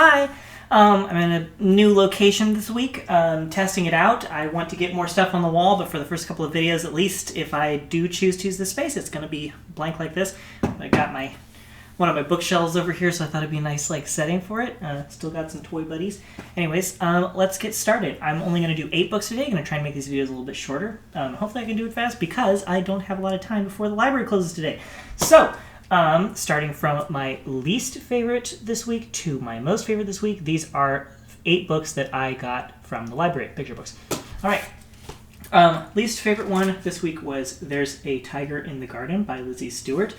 Hi! I'm in a new location this week, testing it out. I want to get more stuff on the wall, but for the first couple of videos, at least, if I do choose to use this space, it's going to be blank like this. I got one of my bookshelves over here, so I thought it'd be a nice setting for it. Still got some toy buddies. Anyways, let's get started. I'm only going to do 8 books today. I'm going to try and make these videos a little bit shorter. Hopefully I can do it fast because I don't have a lot of time before the library closes today. So, starting from my least favorite this week to my most favorite this week, these are 8 books that I got from the library, picture books. All right. Least favorite one this week was There's a Tiger in the Garden by Lizzie Stewart.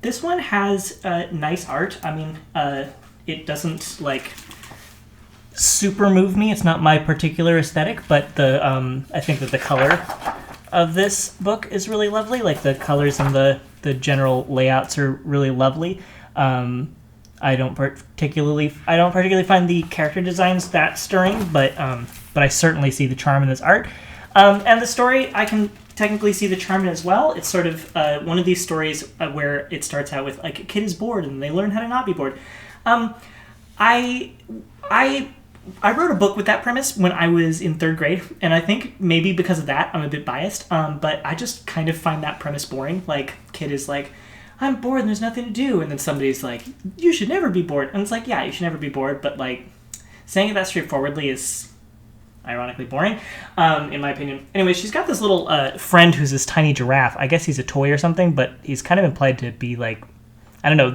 This one has nice art. I mean, it doesn't super move me. It's not my particular aesthetic, but I think that the color of this book is really lovely. Like the colors and the general layouts are really lovely. I don't particularly find the character designs that stirring, but I certainly see the charm in this art. And the story, I can technically see the charm in as well. It's sort of one of these stories where it starts out with a kid is bored and they learn how to not be bored. I wrote a book with that premise when I was in 3rd grade, and I think maybe because of that I'm a bit biased, but I just kind of find that premise boring. Kid is I'm bored and there's nothing to do, and then somebody's you should never be bored, and it's yeah, you should never be bored, but saying it that straightforwardly is ironically boring, in my opinion. Anyway, she's got this little friend who's this tiny giraffe. I guess he's a toy or something, but he's kind of implied to be I don't know,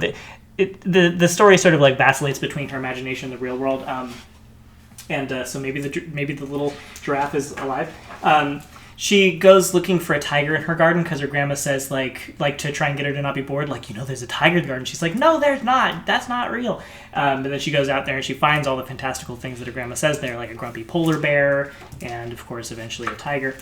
the story sort of vacillates between her imagination and the real world. So maybe the little giraffe is alive. She goes looking for a tiger in her garden because her grandma says to try and get her to not be bored. There's a tiger in the garden. She's no, there's not. That's not real. But then she goes out there and she finds all the fantastical things that her grandma says there, like a grumpy polar bear and, of course, eventually a tiger.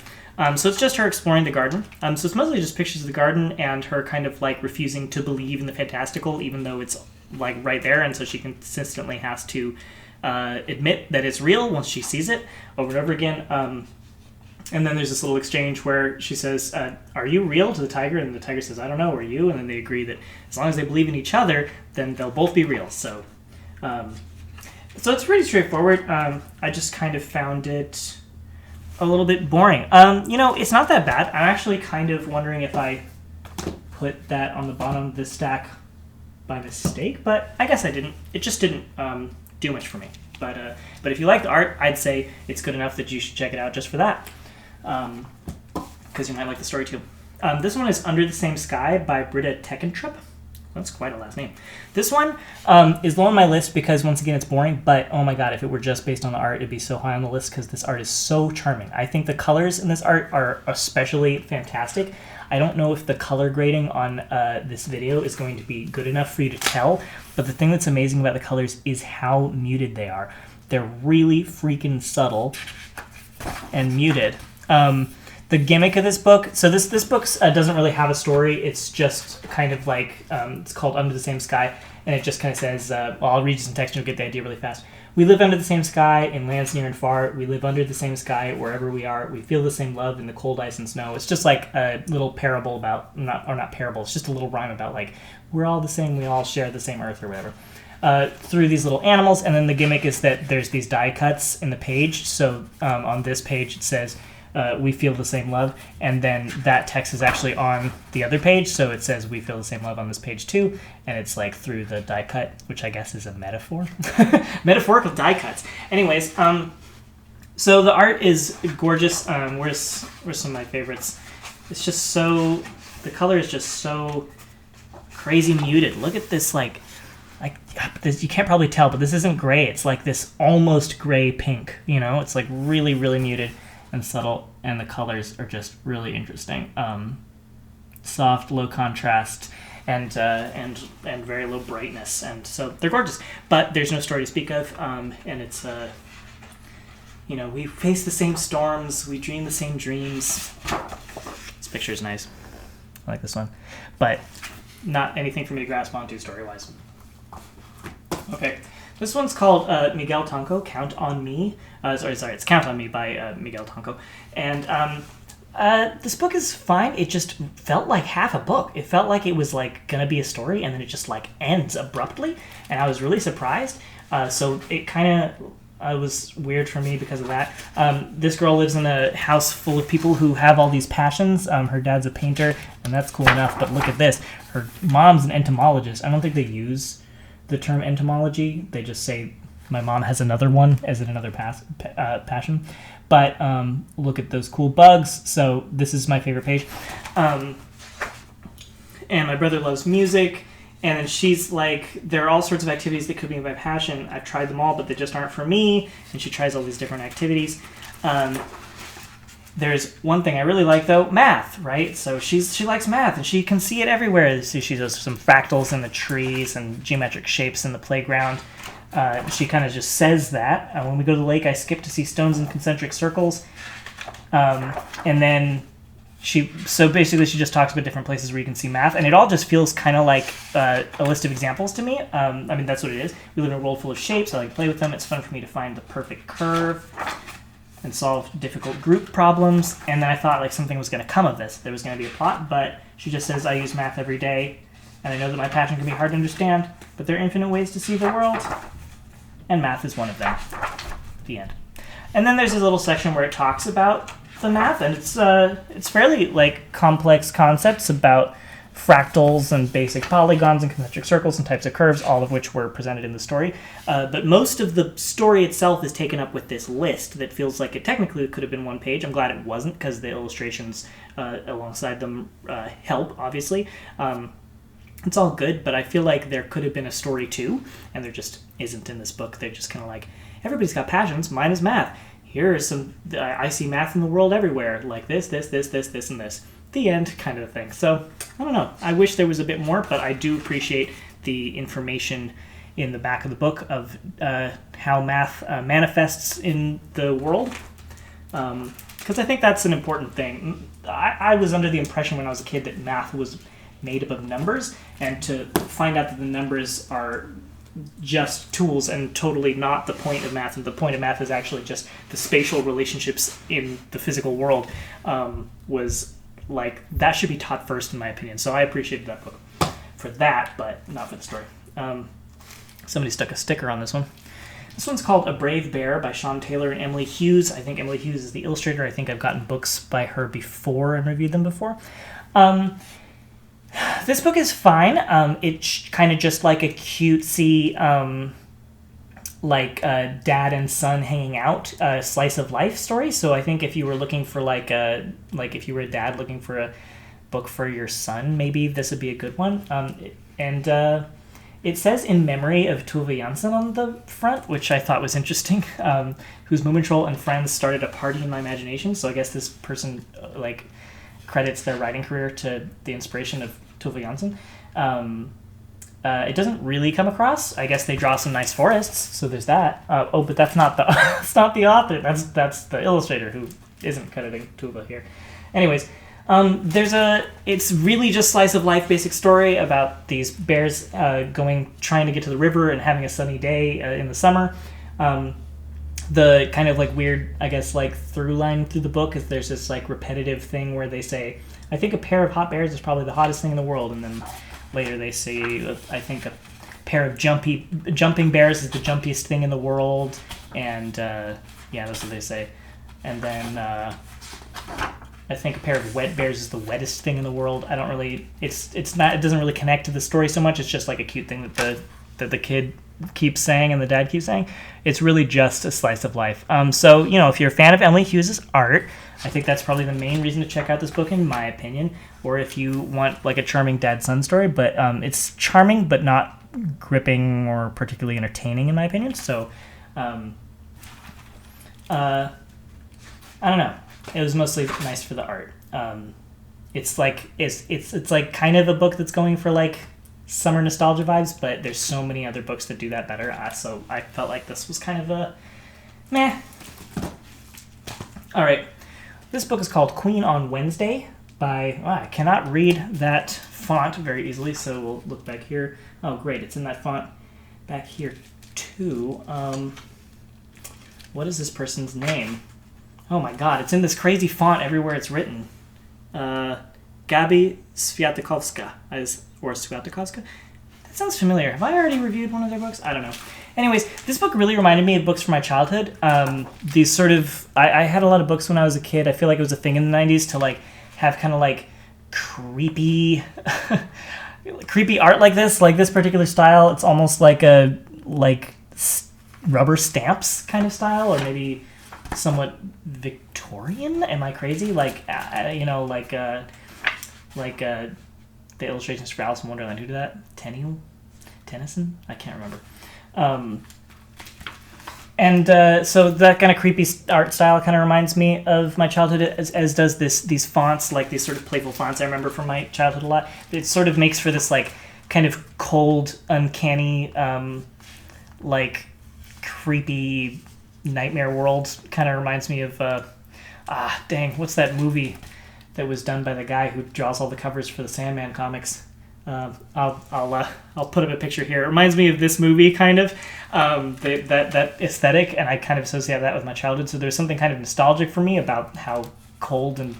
So it's just her exploring the garden. So it's mostly just pictures of the garden and her kind of refusing to believe in the fantastical, even though it's right there, and so she consistently has to admit that it's real once she sees it over and over again. And then there's this little exchange where she says, are you real, to the tiger? And the tiger says, I don't know, are you? And then they agree that as long as they believe in each other, then they'll both be real. So it's pretty straightforward. I just kind of found it a little bit boring. It's not that bad. I'm actually kind of wondering if I put that on the bottom of the stack by mistake, but I guess I didn't. It just didn't do much for me. But if you like the art, I'd say it's good enough that you should check it out just for that. Because you might like the story too. This one is Under the Same Sky by Britta Teckentrup. That's quite a last name. This one is low on my list because, once again, it's boring, but oh my god, if it were just based on the art, it'd be so high on the list because this art is so charming. I think the colors in this art are especially fantastic. I don't know if the color grading on this video is going to be good enough for you to tell, but the thing that's amazing about the colors is how muted they are. They're really freaking subtle and muted. The gimmick of this book, so this book doesn't really have a story. It's just kind of it's called Under the Same Sky, and it just kind of says, I'll read you some text and you'll get the idea really fast. We live under the same sky in lands near and far. We live under the same sky wherever we are. We feel the same love in the cold ice and snow. It's just a little parable about, not parable, it's just a little rhyme about we're all the same, we all share the same earth or whatever. Through these little animals, and then the gimmick is that there's these die cuts in the page. So on this page it says, we feel the same love, and then that text is actually on the other page, so it says we feel the same love on this page too, and it's through the die cut, which I guess is a metaphor. Metaphorical die cuts. Anyways, so the art is gorgeous. Where's some of my favorites? It's just the color is just so crazy muted. Look at this, this, you can't probably tell, but this isn't gray. It's this almost gray pink, it's really, really muted and subtle, and the colors are just really interesting. Soft, low contrast, and very low brightness, and so they're gorgeous. But there's no story to speak of, and it's we face the same storms, we dream the same dreams. This picture is nice. I like this one, but not anything for me to grasp onto story-wise. Okay. This one's called Miguel Tonko, Count on Me. It's Count on Me by Miguel Tonko. And This book is fine. It just felt like half a book. It felt like it was like gonna be a story, and then it just like ends abruptly, and I was really surprised. So it kind of was weird for me because of that. This girl lives in a house full of people who have all these passions. Her dad's a painter, and that's cool enough. But look at this. Her mom's an entomologist. I don't think they use the term entomology. They just say my mom has another one as in another passion. But look at those cool bugs. So this is my favorite page. And my brother loves music. And then she's like, there are all sorts of activities that could be my passion. I've tried them all, but they just aren't for me. And she tries all these different activities. There's one thing I really like, though, math, right? So she likes math, and she can see it everywhere. So she does some fractals in the trees and geometric shapes in the playground. She kind of just says that. When we go to the lake, I skip to see stones in concentric circles. And then so basically she just talks about different places where you can see math, and it all just feels kind of like a list of examples to me. I mean, that's what it is. We live in a world full of shapes. I like to play with them. It's fun for me to find the perfect curve and solve difficult group problems. And then I thought like something was going to come of this. There was going to be a plot, but she just says, I use math every day, and I know that my passion can be hard to understand, but there are infinite ways to see the world, and math is one of them. The end. And then there's this little section where it talks about the math, and it's fairly like complex concepts about fractals and basic polygons and concentric circles and types of curves, all of which were presented in the story. But most of the story itself is taken up with this list that feels like it technically could have been one page. I'm glad it wasn't, because the illustrations alongside them help, obviously. It's all good, but I feel like there could have been a story too, and there just isn't in this book. They're just kind of like, everybody's got passions, mine is math. Here is some, I see math in the world everywhere, like this, and this. The end kind of thing. So, I don't know. I wish there was a bit more, but I do appreciate the information in the back of the book of how math manifests in the world, because I think that's an important thing. I was under the impression when I was a kid that math was made up of numbers, and to find out that the numbers are just tools and totally not the point of math, and the point of math is actually just the spatial relationships in the physical world, was like, that should be taught first, in my opinion. So I appreciated that book for that, but not for the story. Somebody stuck a sticker on this one. This one's called A Brave Bear by Sean Taylor and Emily Hughes. I think Emily Hughes is the illustrator. I think I've gotten books by her before and reviewed them before. This book is fine. It's kind of just like a cutesy, dad and son hanging out, slice of life story. So I think if you were looking for if you were a dad looking for a book for your son, maybe this would be a good one. It says in memory of Tove Jansson on the front, which I thought was interesting, whose Moomintroll and friends started a party in my imagination. So I guess this person credits their writing career to the inspiration of Tove Jansson. It doesn't really come across. I guess they draw some nice forests, so there's that. But that's not the that's not the author. That's the illustrator who isn't crediting Tove here. Anyways, it's really just slice of life basic story about these bears trying to get to the river and having a sunny day in the summer. The kind of weird, I guess, through line through the book is there's this repetitive thing where they say, I think a pair of hot bears is probably the hottest thing in the world, and then later they say, I think a pair of jumping bears is the jumpiest thing in the world, and that's what they say. And then I think a pair of wet bears is the wettest thing in the world. I don't really, it doesn't really connect to the story so much. It's just like a cute thing that the kid keeps saying and the dad keeps saying. It's really just a slice of life. So, if you're a fan of Emily Hughes' art, I think that's probably the main reason to check out this book, in my opinion. Or if you want a charming dad-son story, but it's charming but not gripping or particularly entertaining, in my opinion. So, I don't know. It was mostly nice for the art. It's kind of a book that's going for summer nostalgia vibes, but there's so many other books that do that better. So I felt like this was kind of a meh. All right. This book is called Queen on Wednesday by, I cannot read that font very easily, so we'll look back here. Oh, great. It's in that font back here, too. What is this person's name? Oh my god, it's in this crazy font everywhere it's written. Gabi Sviatokovska, or Sviatokovska? That sounds familiar. Have I already reviewed one of their books? I don't know. Anyways, this book really reminded me of books from my childhood. These sort of... I had a lot of books when I was a kid. I feel like it was a thing in the 90s to, like, have kind of, like, creepy... creepy art like this particular style. It's almost like a, like, rubber stamps kind of style, or maybe somewhat Victorian. Am I crazy? Like, you know, like the illustrations for Alice in Wonderland. Who did that? Tennyson? I can't remember. So that kind of creepy art style kind of reminds me of my childhood, as does these fonts, like these sort of playful fonts I remember from my childhood a lot. It sort of makes for this like kind of cold, uncanny, like creepy nightmare world. Kind of reminds me of what's that movie that was done by the guy who draws all the covers for the Sandman comics? I'll put up a picture here. It reminds me of this movie, kind of, that aesthetic, and I kind of associate that with my childhood. So there's something kind of nostalgic for me about how cold and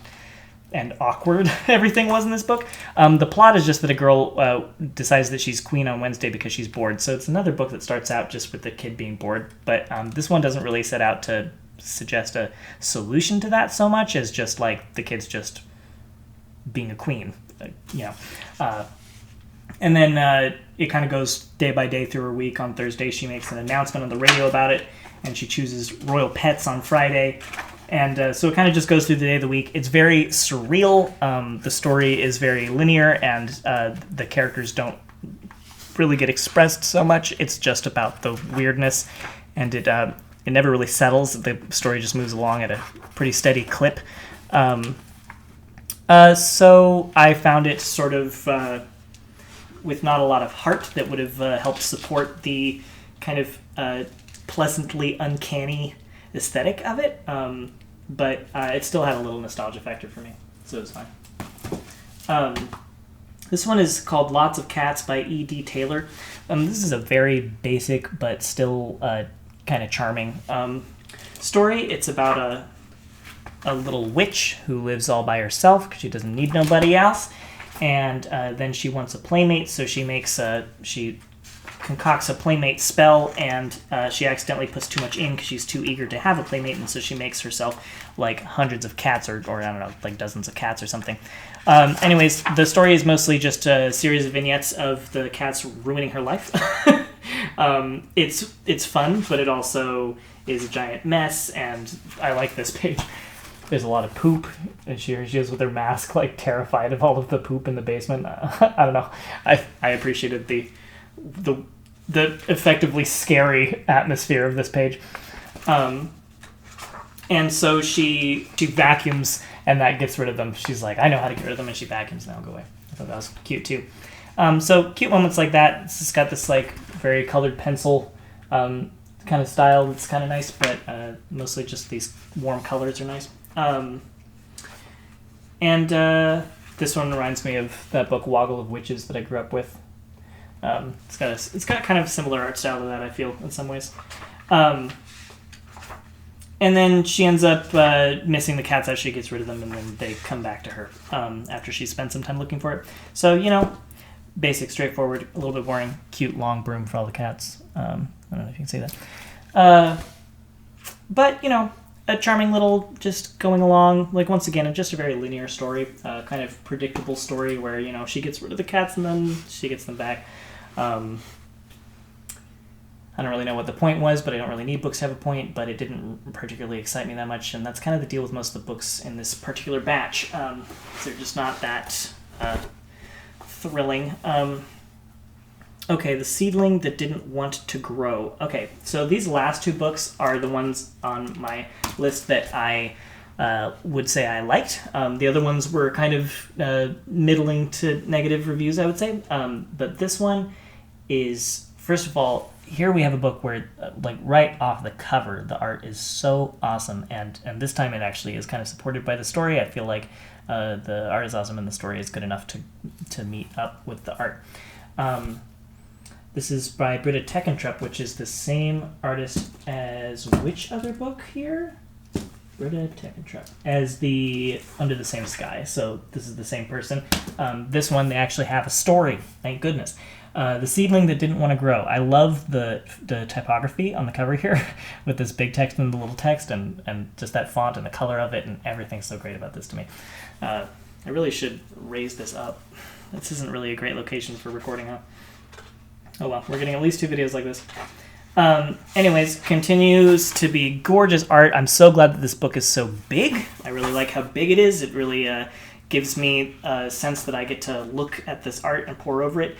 awkward everything was in this book. The plot is just that a girl decides that she's queen on Wednesday because she's bored. So it's another book that starts out just with the kid being bored, but this one doesn't really set out to suggest a solution to that so much as just like the kid's just being a queen, and then it kind of goes day by day through her week. On Thursday, she makes an announcement on the radio about it, and she chooses royal pets on Friday. And so it kind of just goes through the day of the week. It's very surreal. The story is very linear, and the characters don't really get expressed so much. It's just about the weirdness, and it never really settles. The story just moves along at a pretty steady clip. So I found it sort of... with not a lot of heart that would have helped support the kind of pleasantly uncanny aesthetic of it. But it still had a little nostalgia factor for me, so it was fine. This one is called Lots of Cats by E.D. Taylor. This is a very basic but still kind of charming story. It's about a little witch who lives all by herself because she doesn't need nobody else. And then she wants a playmate, so she concocts a playmate spell, and she accidentally puts too much in because she's too eager to have a playmate, and so she makes herself like hundreds of cats, or I don't know, like dozens of cats or something. Anyways, the story is mostly just a series of vignettes of the cats ruining her life. It's fun, but it also is a giant mess, and I like this page. There's a lot of poop, and she is with her mask, like terrified of all of the poop in the basement. I don't know. I appreciated the effectively scary atmosphere of this page. And so she vacuums, and that gets rid of them. She's like, I know how to get rid of them, and she vacuums, and they'll go away. I thought that was cute too. So cute moments like that. It's just got this like very colored pencil kind of style that's kind of nice, but mostly just these warm colors are nice. This one reminds me of that book Woggle of Witches that I grew up with. It's got kind of similar art style to that, I feel, in some ways. And then she ends up missing the cats as she gets rid of them, and then they come back to her after she spent some time looking for it. So, basic, straightforward, a little bit boring, cute, long broom for all the cats. I don't know if you can say that. But, a charming little, just going along, like, once again, just a very linear story, kind of predictable story where, she gets rid of the cats and then she gets them back. I don't really know what the point was, but I don't really need books to have a point, but it didn't particularly excite me that much, and that's kind of the deal with most of the books in this particular batch. They're just not that thrilling. Okay, The Seedling That Didn't Want to Grow. Okay, so these last two books are the ones on my list that I would say I liked. The other ones were kind of middling to negative reviews, I would say. But this one is, first of all, here we have a book where, like, right off the cover, the art is so awesome. And this time it actually is kind of supported by the story. I feel like the art is awesome and the story is good enough to meet up with the art. This is by Britta Teckentrup, which is the same artist as which other book here? Britta Tekentrap as the Under the Same Sky. So this is the same person. This one, they actually have a story. Thank goodness. The Seedling That Didn't Want to Grow. I love the typography on the cover here with this big text and the little text and just that font and the color of it, and everything's so great about this to me. I really should raise this up. This isn't really a great location for recording, huh? Oh well, we're getting at least 2 videos like this. Anyways, continues to be gorgeous art. I'm so glad that this book is so big. I really like how big it is. It really gives me a sense that I get to look at this art and pore over it.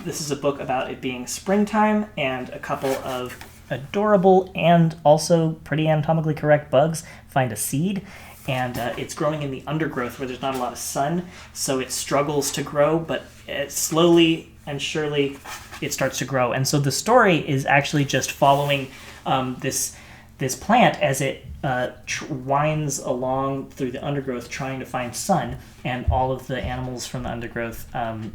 This is a book about it being springtime and a couple of adorable and also pretty anatomically correct bugs find a seed, and it's growing in the undergrowth where there's not a lot of sun, so it struggles to grow, but slowly and surely it starts to grow. And so the story is actually just following this plant as it winds along through the undergrowth trying to find sun, and all of the animals from the undergrowth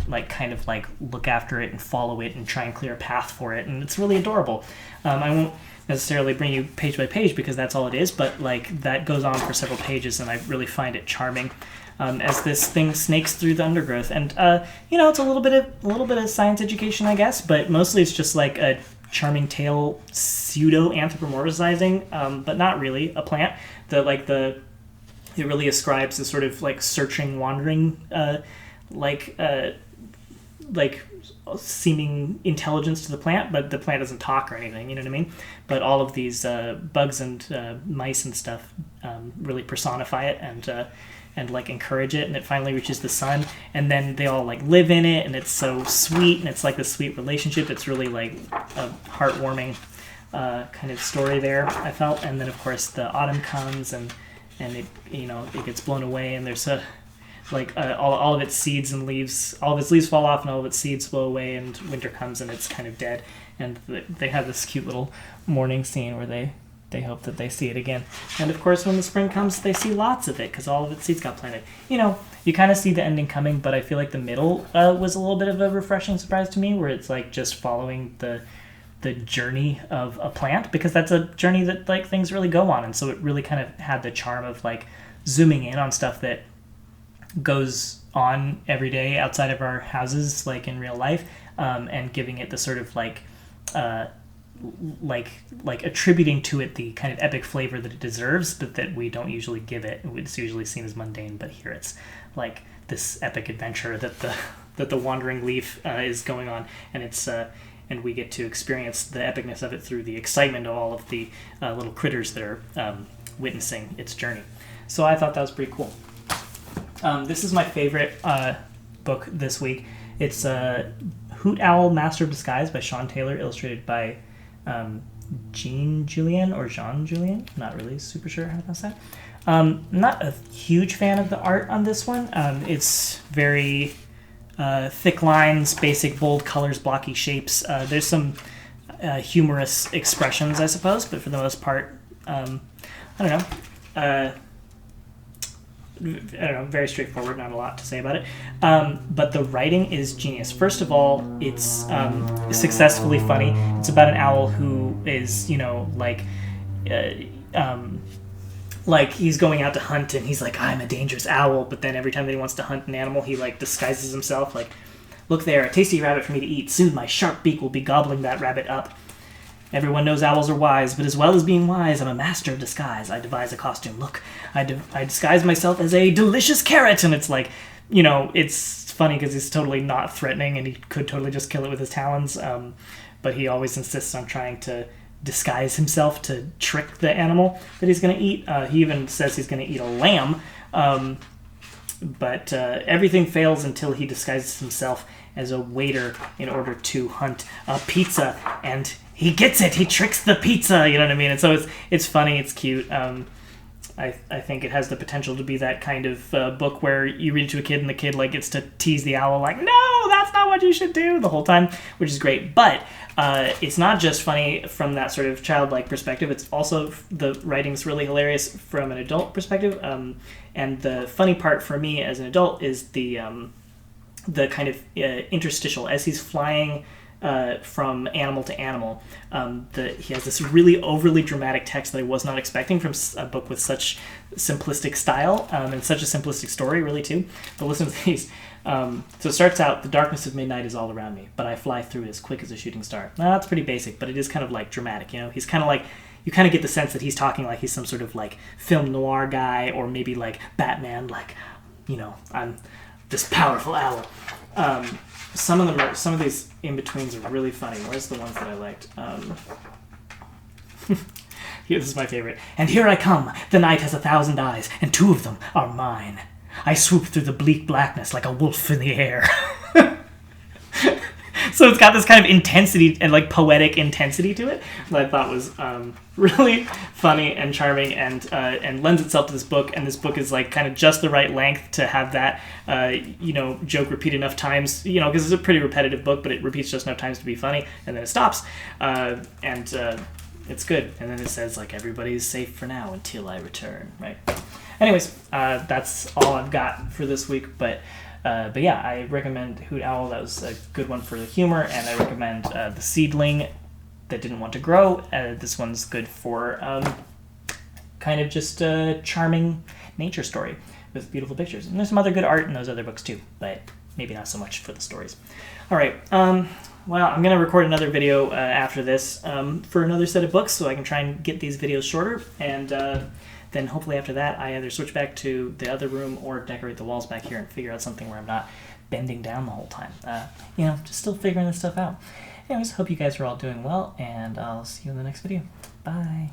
look after it and follow it and try and clear a path for it, and it's really adorable. I won't necessarily bring you page by page because that's all it is, but like that goes on for several pages, and I really find it charming as this thing snakes through the undergrowth. And it's a little bit of science education, I guess, but mostly it's just like a charming tale pseudo anthropomorphizing, but not really a plant. It really ascribes this sort of like searching, wandering, seeming intelligence to the plant, but the plant doesn't talk or anything, you know what I mean? But all of these bugs and mice and stuff really personify it and like encourage it, and it finally reaches the sun, and then they all like live in it, and it's so sweet, and it's like this sweet relationship. It's really like a heartwarming kind of story there, I felt. And then of course the autumn comes, and it it gets blown away, and there's all of its seeds and leaves, all of its leaves fall off and all of its seeds blow away, and winter comes and it's kind of dead. And they have this cute little mourning scene where they hope that they see it again. And of course when the spring comes, they see lots of it because all of its seeds got planted. You kind of see the ending coming, but I feel like the middle was a little bit of a refreshing surprise to me, where it's like just following the journey of a plant, because that's a journey that like things really go on. And so it really kind of had the charm of like zooming in on stuff that goes on every day outside of our houses, like in real life, and giving it the sort of like attributing to it the kind of epic flavor that it deserves, but that we don't usually give it. It's usually seen as mundane, but here it's like this epic adventure that the wandering leaf is going on, and it's and we get to experience the epicness of it through the excitement of all of the little critters that are witnessing its journey. So I thought that was pretty cool. This is my favorite book this week. It's Hoot Owl Master of Disguise by Sean Taylor, illustrated by Jean Julien or Jean Julien. Not really super sure how to pronounce that. Not a huge fan of the art on this one. It's very thick lines, basic bold colors, blocky shapes. There's some humorous expressions, I suppose, but for the most part, I don't know. Very straightforward, not a lot to say about it. But the writing is genius. First of all, it's successfully funny. It's about an owl who is, like he's going out to hunt, and he's like, I'm a dangerous owl, but then every time that he wants to hunt an animal, he like disguises himself, like, look there, a tasty rabbit for me to eat. Soon my sharp beak will be gobbling that rabbit up. Everyone knows owls are wise, but as well as being wise, I'm a master of disguise. I devise a costume. Look, I disguise myself as a delicious carrot. And it's like, it's funny because he's totally not threatening, and he could totally just kill it with his talons. But he always insists on trying to disguise himself to trick the animal that he's going to eat. He even says he's going to eat a lamb. But everything fails until he disguises himself as a waiter in order to hunt a pizza, and he gets it. He tricks the pizza, you know what I mean? And so it's funny, it's cute. I think it has the potential to be that kind of book where you read it to a kid and the kid like gets to tease the owl like, no, that's not what you should do, the whole time, which is great. But it's not just funny from that sort of childlike perspective. It's also, the writing's really hilarious from an adult perspective. And the funny part for me as an adult is the kind of interstitial as he's flying from animal to animal. He has this really overly dramatic text that I was not expecting from a book with such simplistic style and such a simplistic story, really, too. But listen to these. So it starts out, the darkness of midnight is all around me, but I fly through it as quick as a shooting star. Now, that's pretty basic, but it is kind of like dramatic, you know? He's kind of like, you kind of get the sense that he's talking like he's some sort of like film noir guy, or maybe like Batman, like, you know, I'm this powerful owl. Some of these in-betweens are really funny. Where's the ones that I liked? This is my favorite. And here I come. The night has 1,000 eyes, and 2 of them are mine. I swoop through the bleak blackness like a wolf in the air. So it's got this kind of intensity and like poetic intensity to it that I thought was really funny and charming, and lends itself to this book. And this book is like kind of just the right length to have that joke repeat enough times, because it's a pretty repetitive book, but it repeats just enough times to be funny, and then it stops, and it's good. And then it says like, everybody's safe for now until I return, right? Anyways, that's all I've got for this week, but yeah, I recommend Hoot Owl. That was a good one for the humor, and I recommend The Seedling That Didn't Want to Grow. This one's good for kind of just a charming nature story with beautiful pictures. And there's some other good art in those other books too, but maybe not so much for the stories. All right, well, I'm going to record another video after this for another set of books, so I can try and get these videos shorter, and then hopefully after that, I either switch back to the other room or decorate the walls back here and figure out something where I'm not bending down the whole time. Just still figuring this stuff out. Anyways, hope you guys are all doing well, and I'll see you in the next video. Bye.